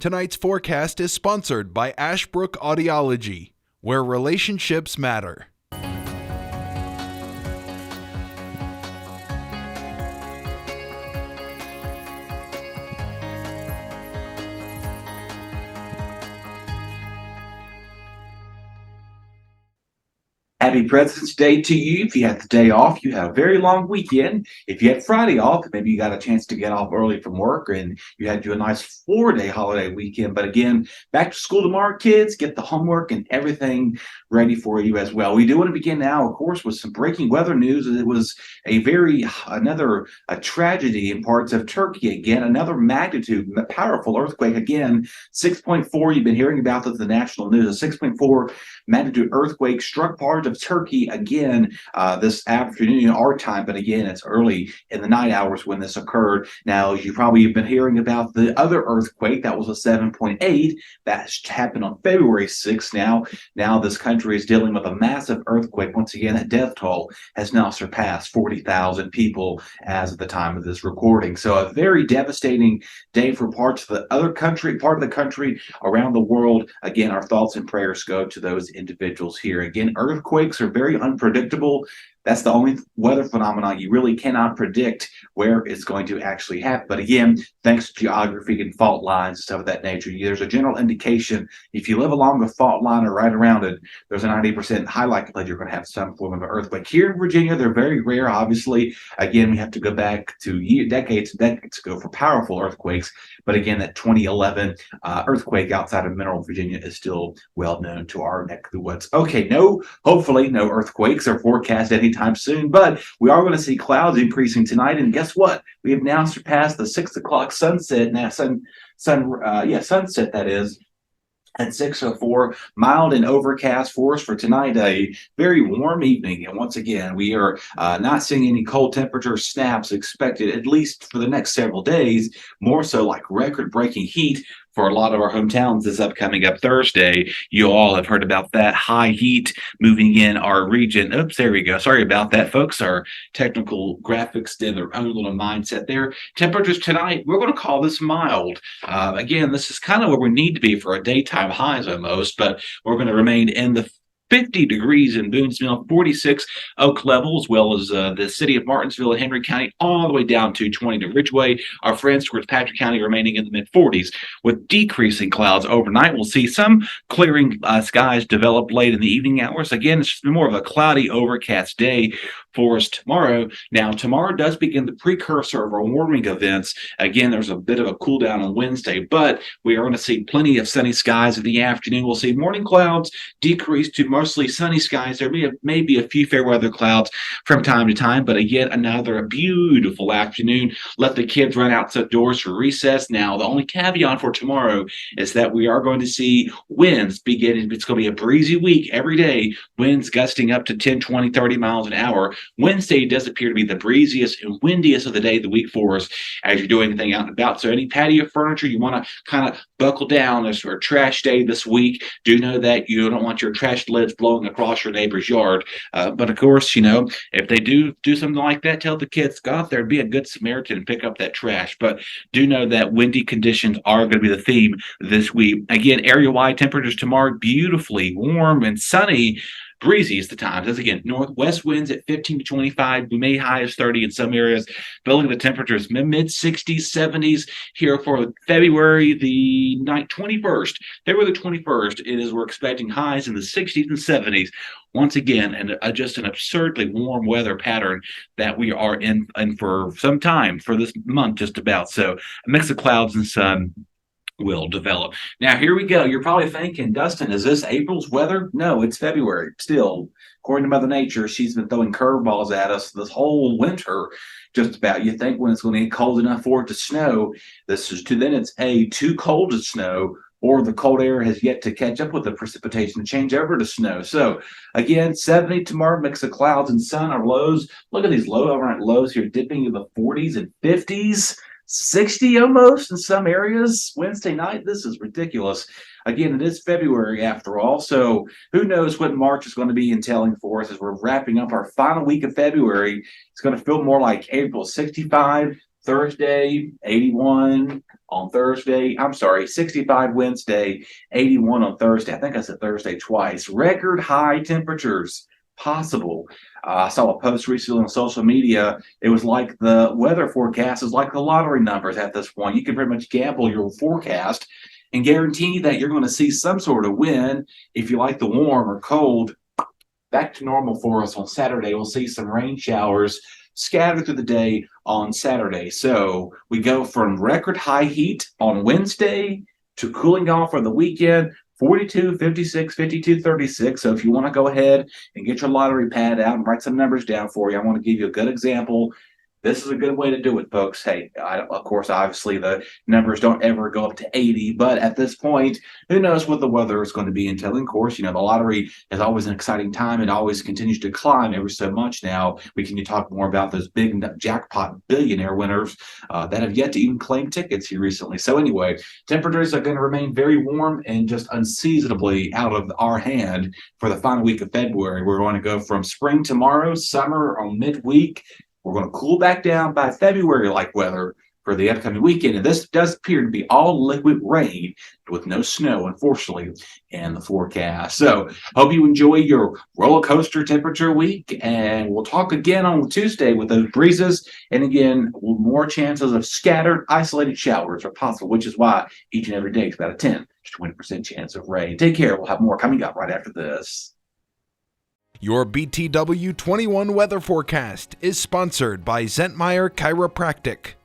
Tonight's forecast is sponsored by Ashbrook Audiology, where relationships matter. Happy President's Day to you. If you had the day off, you had a very long weekend. If you had Friday off, maybe you got a chance to get off early from work and you had a nice 4-day holiday weekend. But again, back to school tomorrow, kids. Get the homework and everything ready for you as well. We do want to begin now, of course, with some breaking weather news. It was another tragedy in parts of Turkey. Again, another magnitude, powerful earthquake. Again, 6.4. You've been hearing about this in the national news. A 6.4 magnitude earthquake struck parts of Turkey again this afternoon, our time, but again, it's early in the night hours when this occurred. Now, you probably have been hearing about the other earthquake that was a 7.8 that happened on February 6th. Now this country is dealing with a massive earthquake. Once again, that death toll has now surpassed 40,000 people as of the time of this recording. So a very devastating day for part of the country around the world. Again, our thoughts and prayers go to those individuals here. Again, earthquakes are very unpredictable. That's the only weather phenomenon you really cannot predict where it's going to actually happen. But again, thanks to geography and fault lines and stuff of that nature, there's a general indication if you live along the fault line or right around it, there's a 90% high likelihood you're going to have some form of an earthquake. Here in Virginia, they're very rare, obviously. Again, we have to go back to decades and decades ago for powerful earthquakes. But again, that 2011 earthquake outside of Mineral, Virginia is still well known to our neck of the woods. Okay, hopefully no earthquakes are forecast anytime soon, but we are going to see clouds increasing tonight. And guess what? We have now surpassed the 6 o'clock sunset. Now, sunset that is. At 6:04, mild and overcast for us for tonight, a very warm evening. And once again, we are not seeing any cold temperature snaps expected, at least for the next several days, more so like record-breaking heat for a lot of our hometowns this upcoming Thursday. You all have heard about that high heat moving in our region. Oops, there we go. Sorry about that, folks. Our technical graphics did their own little mindset there. Temperatures tonight, we're going to call this mild. Again, this is kind of where we need to be for a daytime highs almost, but we're going to remain in the 50 degrees in Boonsville, 46 Oak Level, as well as the city of Martinsville and Henry County, all the way down to 20 to Ridgeway. Our friends towards Patrick County remaining in the mid-40s with decreasing clouds overnight. We'll see some clearing skies develop late in the evening hours. Again, it's more of a cloudy, overcast day for us tomorrow. Now, tomorrow does begin the precursor of our warming events. Again, there's a bit of a cool down on Wednesday, but we are going to see plenty of sunny skies in the afternoon. We'll see morning clouds decrease to mostly sunny skies. There may be a few fair weather clouds from time to time, but again, another beautiful afternoon. Let the kids run outdoors for recess. Now, the only caveat for tomorrow is that we are going to see winds beginning. It's going to be a breezy week every day, winds gusting up to 10, 20, 30 miles an hour. Wednesday does appear to be the breeziest and windiest of the day of the week for us as you're doing anything out and about. So any patio furniture, you want to kind of buckle down. As for a trash day this week, do know that you don't want your trash lids blowing across your neighbor's yard. But of course, if they do something like that, tell the kids, go out there and be a good Samaritan and pick up that trash. But do know that windy conditions are going to be the theme this week. Again, area-wide temperatures tomorrow, beautifully warm and sunny. Breezy is the times. As again, northwest winds at 15 to 25. We may high as 30 in some areas. Building the temperatures mid 60s, 70s here for February the 21st. February the 21st, we're expecting highs in the 60s and 70s. Once again, and just an absurdly warm weather pattern that we are in for some time for this month, just about. So a mix of clouds and sun will develop. Now, here we go. You're probably thinking, Dustin, is this April's weather? No, it's February. Still, according to Mother Nature, she's been throwing curveballs at us this whole winter, just about. You think when it's going to get cold enough for it to snow, then it's too cold to snow, or the cold air has yet to catch up with the precipitation to change over to snow. So again, 70 tomorrow, mix of clouds and sun. Our lows, look at these overnight lows here, dipping in the 40s and 50s. 60 almost in some areas Wednesday night. This is ridiculous. Again, it is February after all, so who knows what March is going to be entailing for us as we're wrapping up our final week of February. It's going to feel more like April, 65, Thursday, 81 on Thursday. I'm sorry, 65 Wednesday, 81 on Thursday. I think I said Thursday twice. Record high temperatures possible. I saw a post recently on social media. It was like the weather forecast is like the lottery numbers at this point. You can pretty much gamble your forecast and guarantee that you're going to see some sort of wind. If you like the warm or cold, back to normal for us on Saturday. We'll see some rain showers scattered through the day on Saturday. So we go from record high heat on Wednesday to cooling off for the weekend, 42, 56, 52, 36. So if you want to go ahead and get your lottery pad out and write some numbers down for you, I want to give you a good example. This is a good way to do it, folks. Hey, of course, obviously the numbers don't ever go up to 80, but at this point, who knows what the weather is going to be until, of course, the lottery is always an exciting time and always continues to climb every so much now. We can talk more about those big jackpot billionaire winners that have yet to even claim tickets here recently. So anyway, temperatures are going to remain very warm and just unseasonably out of our hand for the final week of February. We're going to go from spring tomorrow, summer on midweek. We're going to cool back down by February-like weather for the upcoming weekend. And this does appear to be all liquid rain with no snow, unfortunately, in the forecast. So hope you enjoy your roller coaster temperature week. And we'll talk again on Tuesday with those breezes. And again, more chances of scattered, isolated showers are possible, which is why each and every day is about a 10 to 20% chance of rain. Take care. We'll have more coming up right after this. Your BTW21 weather forecast is sponsored by Zentmeyer Chiropractic.